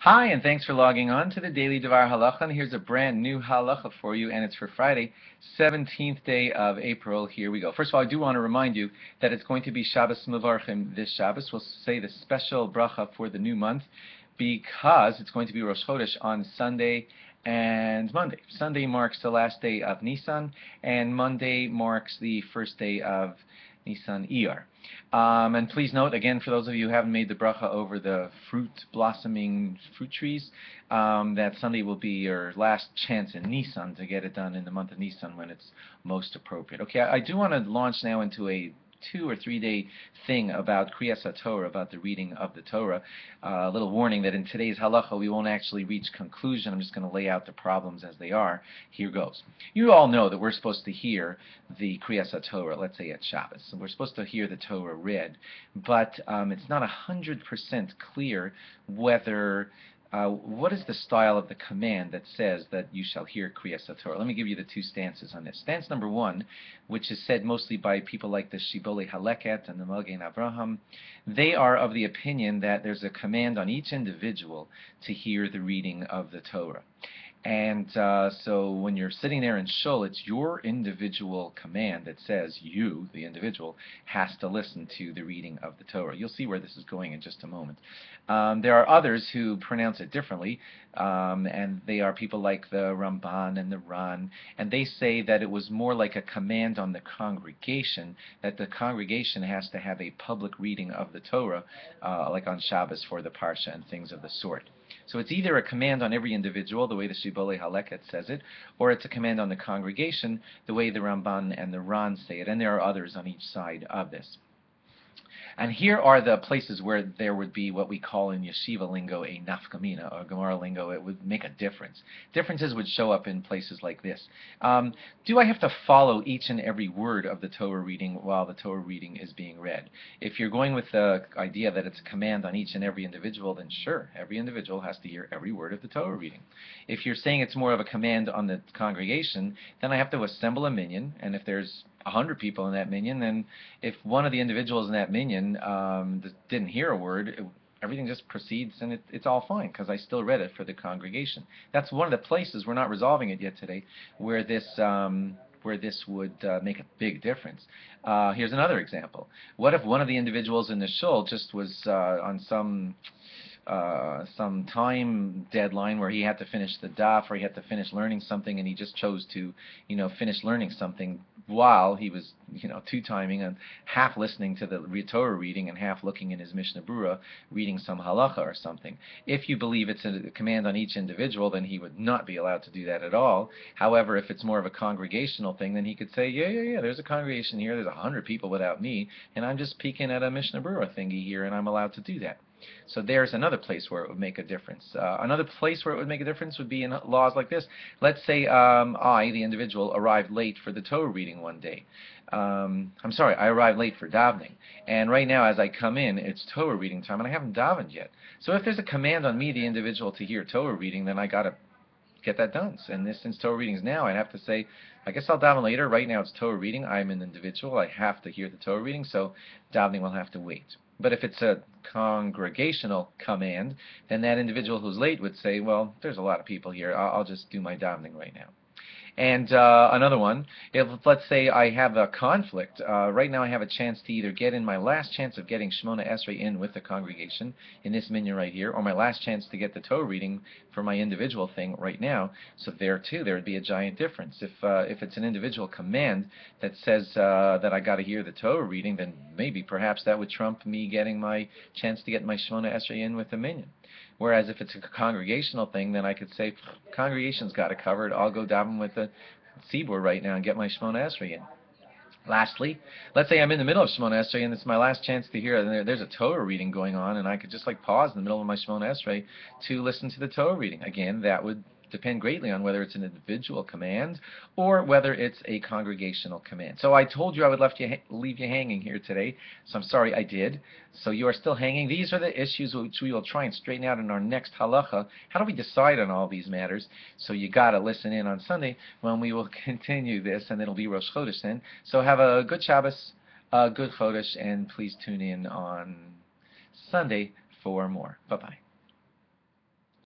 Hi, and thanks for logging on to the Daily Dvar Halacha. And here's a brand new halacha for you, and it's for Friday, 17th day of April. Here we go. First of all, I do want to remind you that it's going to be Shabbos Mevarchim this Shabbos. We'll say the special bracha for the new month because it's going to be Rosh Chodesh on Sunday and Monday. Sunday marks the last day of Nisan, and Monday marks the first day of Nisan Iyar. And please note, again, for those of you who haven't made the bracha over the blossoming fruit trees, that Sunday will be your last chance in Nisan to get it done in the month of Nisan when it's most appropriate. Okay, I do want to launch now into a 2 or 3 day thing about Kriyas Torah, about the reading of the Torah. A little warning that in today's halacha we won't actually reach conclusion. I'm just going to lay out the problems as they are. Here goes. You all know that we're supposed to hear the Kriyas Torah, let's say at Shabbos. So we're supposed to hear the Torah read, but it's not 100% clear whether what is the style of the command that says that you shall hear Kriyas Torah? Let me give you the two stances on this. Stance number one, which is said mostly by people like the Shibbolei Haleket and the Magen Avraham, they are of the opinion that there's a command on each individual to hear the reading of the Torah. And so when you're sitting there in shul, it's your individual command that says you, the individual, has to listen to the reading of the Torah. You'll see where this is going in just a moment. There are others who pronounce it differently, and they are people like the Ramban and the Ran, and they say that it was more like a command on the congregation, that the congregation has to have a public reading of the Torah, like on Shabbos for the Parsha and things of the sort. So it's either a command on every individual, the way the Shibbolei Haleket says it, or it's a command on the congregation, the way the Ramban and the Ran say it, and there are others on each side of this. And here are the places where there would be what we call in yeshiva lingo a nafkamina, or Gemara lingo. It would make a difference. Differences would show up in places like this. Do I have to follow each and every word of the Torah reading while the Torah reading is being read? If you're going with the idea that it's a command on each and every individual, then sure, every individual has to hear every word of the Torah reading. If you're saying it's more of a command on the congregation, then I have to assemble a minyan, and if there's 100 people in that minyan, then if one of the individuals in that minyan didn't hear a word, everything just proceeds and it's all fine because I still read it for the congregation. That's one of the places, we're not resolving it yet today, where this would make a big difference. Here's another example. What if one of the individuals in the shul just was on some time deadline where he had to finish the daf or he had to finish learning something, and he just chose to, finish learning something while he was, two-timing and half listening to the Torah reading and half looking in his Mishnah Berurah reading some halacha or something. If you believe it's a command on each individual, then he would not be allowed to do that at all. However, if it's more of a congregational thing, then he could say, yeah, there's a congregation here, there's 100 people without me, and I'm just peeking at a Mishnah Berurah thingy here, and I'm allowed to do that. So there's another place where it would make a difference. Another place where it would make a difference would be in laws like this. Let's say I, the individual, arrived late for the Torah reading one day. I arrived late for davening. And right now, as I come in, it's Torah reading time, and I haven't davened yet. So if there's a command on me, the individual, to hear Torah reading, then I got to get that done. And since Torah reading is now, I'd have to say, I guess I'll daven later. Right now it's Torah reading. I'm an individual. I have to hear the Torah reading, so davening will have to wait. But if it's a congregational command, then that individual who's late would say, well, there's a lot of people here. I'll just do my davening right now. And another one, if let's say I have a conflict, right now I have a chance to either get in my last chance of getting Shemona Esrei in with the congregation in this minyan right here, or my last chance to get the Torah reading for my individual thing right now. So there too, there would be a giant difference. If it's an individual command that says that I got to hear the Torah reading, then maybe perhaps that would trump me getting my chance to get my Shemona Esrei in with the minyan. Whereas if it's a congregational thing, then I could say, congregation's got it covered. I'll go daven with the tzibur right now and get my Shemona Esrei in. Lastly, let's say I'm in the middle of Shemona Esrei and it's my last chance to hear it. There's a Torah reading going on, and I could just pause in the middle of my Shemona Esrei to listen to the Torah reading. Again, that would depend greatly on whether it's an individual command or whether it's a congregational command. So I told you I would leave you hanging here today, so I'm sorry I did. So you are still hanging. These are the issues which we will try and straighten out in our next halacha. How do we decide on all these matters? So you got to listen in on Sunday when we will continue this, and it'll be Rosh Chodesh then. So have a good Shabbos, a good Chodesh, and please tune in on Sunday for more. Bye-bye.